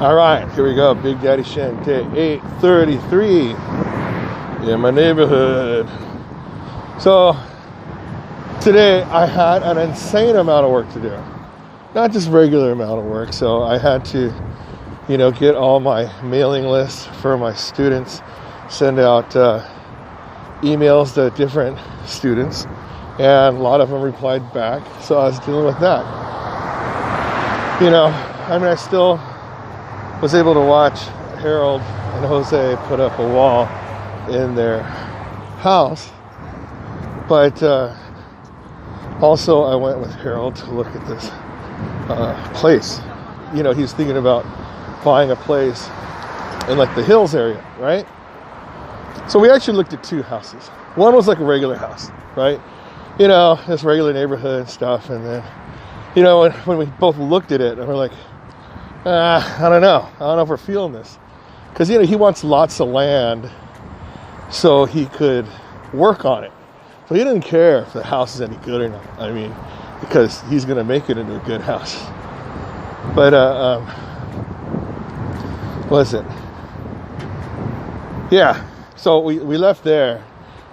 All right, here we go. Big Daddy Shen, day 833 in my neighborhood. So today I had an insane amount of work to do. Not just regular amount of work. So I had to, get all my mailing lists for my students, send out emails to different students, and a lot of them replied back. So I was dealing with that. I still was able to watch Harold and Jose put up a wall in their house, but also I went with Harold to look at this place. He's thinking about buying a place in like the hills area, right? So we actually looked at two houses. One was like a regular house, right? This regular neighborhood and stuff. And then, when we both looked at it and we're like, I don't know if we're feeling this. Because, he wants lots of land so he could work on it. So he didn't care if the house is any good or not. I mean, because he's going to make it into a good house. But, what is it? Yeah. So we left there.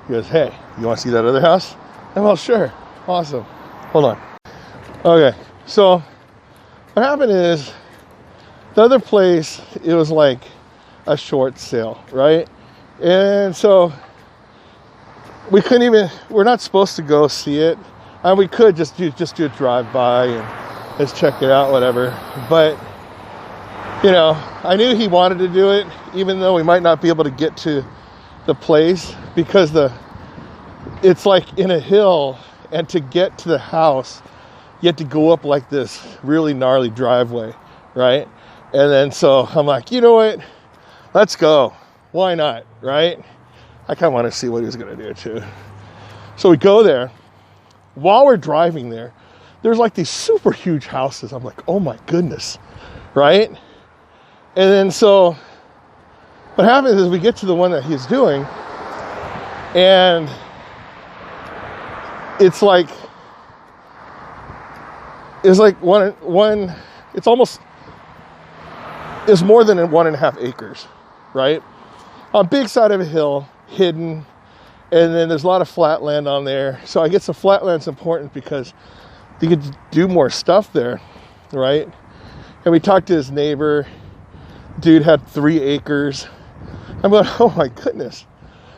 He goes, hey, you want to see that other house? I'm well, sure. Awesome. Hold on. Okay. So what happened is the other place, it was like a short sale, right? And so we're not supposed to go see it. And we could just do a drive-by and let's check it out, whatever. But, I knew he wanted to do it, even though we might not be able to get to the place, because it's like in a hill, and to get to the house, you have to go up like this really gnarly driveway, right? And then so I'm like, you know what? Let's go. Why not, right? I kind of want to see what he was going to do too. So we go there. While we're driving there, there's like these super huge houses. I'm like, oh my goodness, right? And then so what happens is we get to the one that he's doing, and it's like one, it's more than 1.5 acres, right? On a big side of a hill, hidden, and then there's a lot of flat land on there. So I guess the flat land's important because you could do more stuff there, right? And we talked to his neighbor. Dude had 3 acres. I'm going, oh my goodness.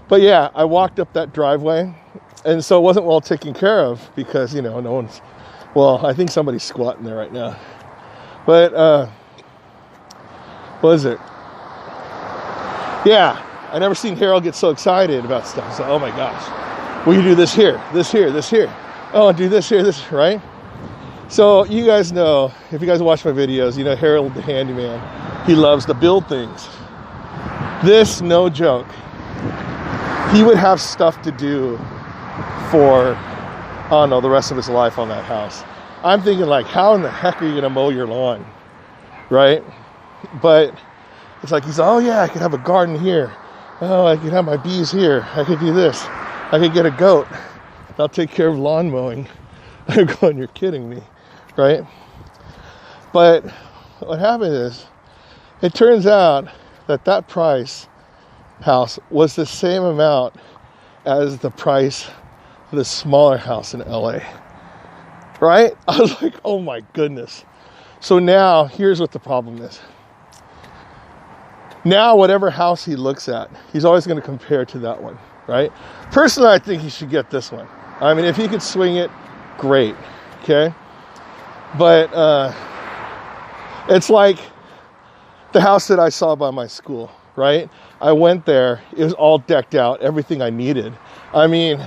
But yeah, I walked up that driveway, and so it wasn't well taken care of because, no one's, well, I think somebody's squatting there right now. But, what is it? Yeah, I never seen Harold get so excited about stuff. So, oh my gosh, will you do this here, this here, this here? Oh, do this here, this, right? So you guys know, if you guys watch my videos, Harold the handyman, he loves to build things. This, no joke, he would have stuff to do for, the rest of his life on that house. I'm thinking like, how in the heck are you going to mow your lawn, right? But it's like, he's, oh yeah, I could have a garden here. Oh, I could have my bees here. I could do this. I could get a goat. I'll take care of lawn mowing. I'm going, you're kidding me, right? But what happened is, it turns out that price house was the same amount as the price of the smaller house in LA, right? I was like, oh my goodness. So now, here's what the problem is. Now, whatever house he looks at, he's always going to compare to that one, right? Personally, I think he should get this one. I mean, if he could swing it, great, okay? But it's like the house that I saw by my school, right? I went there, it was all decked out, everything I needed. I mean,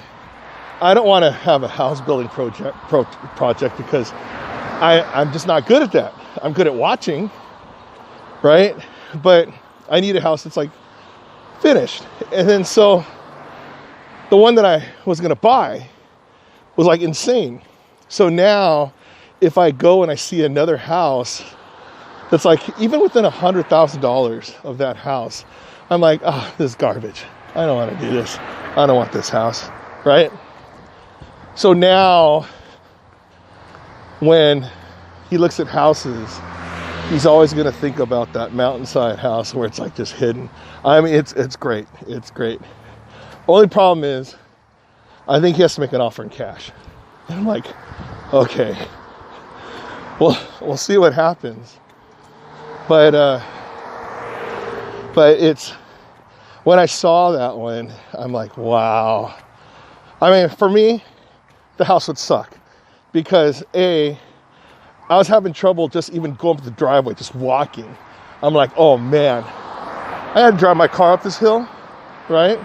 I don't want to have a house building project because I'm just not good at that. I'm good at watching, right? But I need a house that's like finished. And then so the one that I was going to buy was like insane. So now if I go and I see another house that's like even within $100,000 of that house, I'm like, oh, this is garbage. I don't want to do this. I don't want this house, right? So now when he looks at houses he's always going to think about that mountainside house where it's like just hidden. I mean, it's great. It's great. Only problem is, I think he has to make an offer in cash. And I'm like, okay, well, we'll see what happens. But it's, when I saw that one, I'm like, wow. I mean, for me, the house would suck because I was having trouble just even going up the driveway, just walking. I'm like, oh man, I had to drive my car up this hill, right?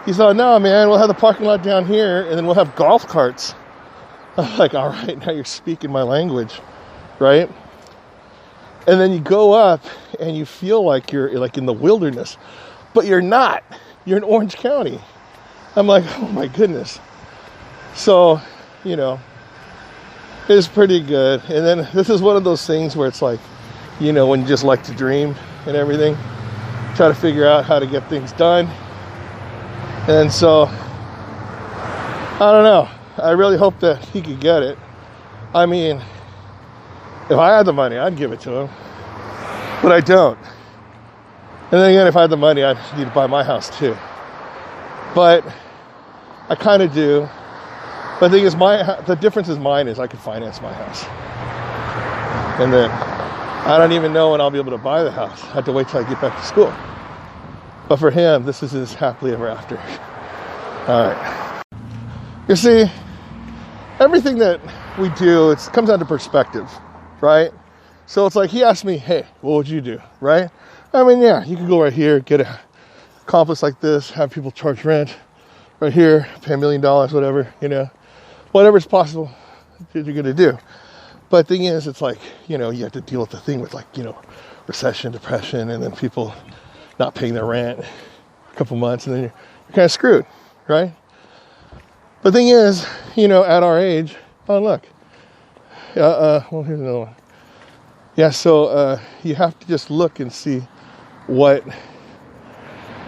He's like, no man, we'll have the parking lot down here and then we'll have golf carts. I'm like, all right, now you're speaking my language, right? And then you go up and you feel like you're like in the wilderness, but you're not. You're in Orange County. I'm like, oh my goodness. So, you know, it's pretty good. And then this is one of those things where it's like, you know, when you just like to dream and everything, try to figure out how to get things done. And so, I don't know. I really hope that he could get it. I mean, if I had the money, I'd give it to him. But I don't. And then again, if I had the money, I'd need to buy my house too. But I kind of do. But the thing is, the difference is mine is I can finance my house. And then I don't even know when I'll be able to buy the house. I have to wait till I get back to school. But for him, this is his happily ever after. All right. You see, everything that we do, it comes down to perspective, right? So it's like he asked me, hey, what would you do, right? I mean, yeah, you can go right here, get a complex like this, have people charge rent right here, pay $1 million, whatever, you know, whatever's possible that you're going to do. But the thing is, it's like, you know, you have to deal with the thing with like, you know, recession, depression, and then people not paying their rent a couple months, and then you're kind of screwed, right? But the thing is, you know, at our age, oh, look. Well, here's another one. Yeah, so you have to just look and see what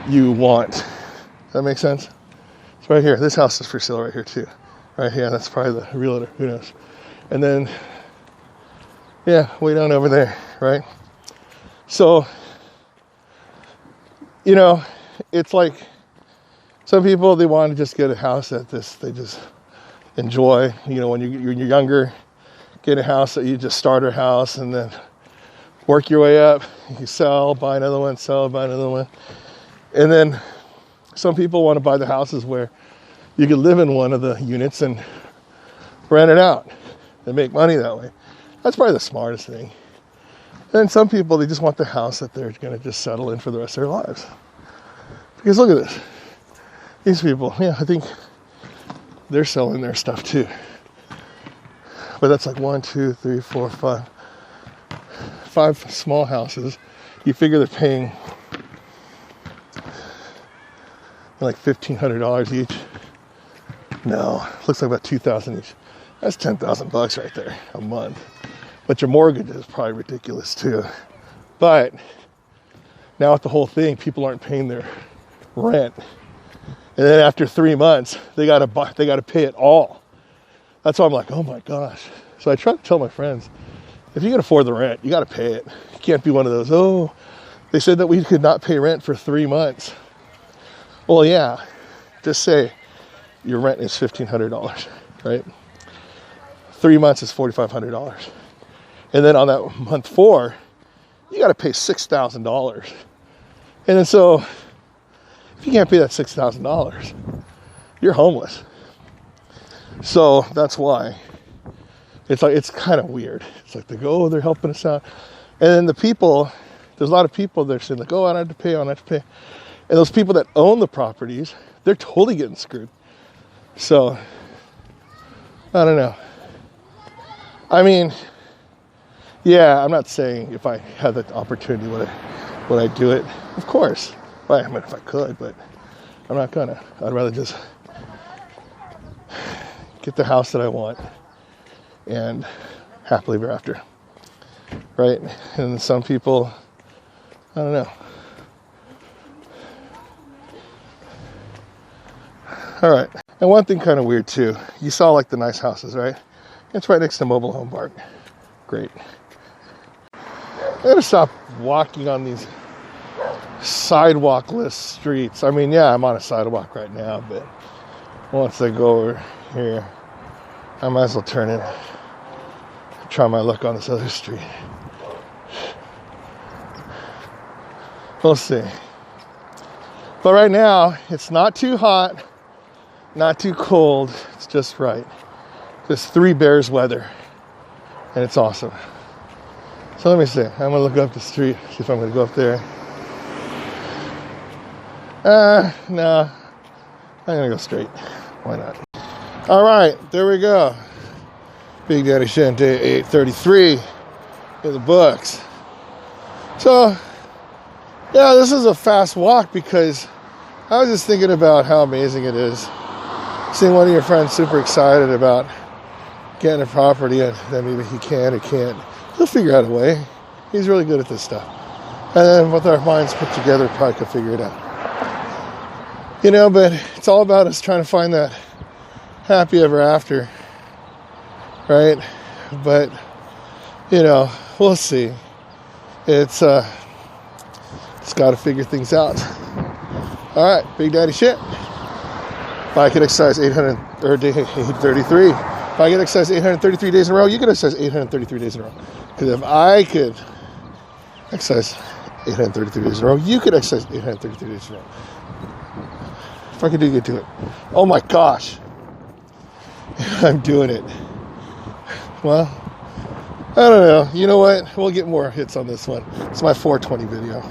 you want. Does that make sense? It's right here. This house is for sale right here, too. Right here. That's probably the realtor. Who knows? And then, yeah, way down over there, right? So, you know, it's like some people, they want to just get a house that they just enjoy. You know, when you're younger, get a house that you just start a house and then work your way up. You sell, buy another one, sell, buy another one. And then some people want to buy the houses where you can live in one of the units and rent it out and make money that way. That's probably the smartest thing. And some people, they just want the house that they're going to just settle in for the rest of their lives. Because look at this. These people, yeah, I think they're selling their stuff too. But that's like 1, 2, 3, 4, 5. 5 small houses. You figure they're paying like $1,500 each. No, looks like about $2,000 each. That's $10,000 right there a month. But your mortgage is probably ridiculous too. But now with the whole thing, people aren't paying their rent, and then after 3 months, they gotta pay it all. That's why I'm like, oh my gosh. So I try to tell my friends, if you can afford the rent, you gotta pay it. You can't be one of those, oh, they said that we could not pay rent for 3 months. Well, yeah, just say your rent is $1,500, right? 3 months is $4,500. And then on that month 4, you got to pay $6,000. And then so, if you can't pay that $6,000, you're homeless. So that's why it's like, it's kind of weird. It's like they go, oh, they're helping us out. And then the people, there's a lot of people that are saying like, oh, I don't have to pay, I don't have to pay. And those people that own the properties, they're totally getting screwed. So, I don't know. I mean, yeah, I'm not saying if I had the opportunity would I do it. Of course. Well, I mean, if I could, but I'm not gonna. I'd rather just get the house that I want and happily ever after. Right? And some people, I don't know. All right. And one thing kind of weird too. You saw like the nice houses, right? It's right next to mobile home park. Great. gotta stop walking on these sidewalkless streets. I mean, yeah, I'm on a sidewalk right now, but once I go over here, I might as well turn in, try my luck on this other street. We'll see. But right now, it's not too hot, not too cold. It's just right. Just 3 bears weather. And it's awesome. So let me see. I'm going to look up the street, see if I'm going to go up there. No. I'm going to go straight. Why not? All right, there we go. Big Daddy Shen Day 833 in the books. So, yeah, this is a fast walk because I was just thinking about how amazing it is seeing one of your friends super excited about getting a property, and then maybe he can or can't. He'll figure out a way. He's really good at this stuff. And then with our minds put together, probably could figure it out. You know, but it's all about us trying to find that happy ever after, right? But, you know, we'll see. It's got to figure things out. All right, Big Daddy shit. If I could exercise 833, if I could exercise 833 days in a row, you could exercise 833 days in a row. Because if I could exercise 833 days in a row, you could exercise 833 days in a row. If I could do, you could do it. Oh my gosh. I'm doing it. Well, I don't know. You know what? We'll get more hits on this one. It's my 420 video.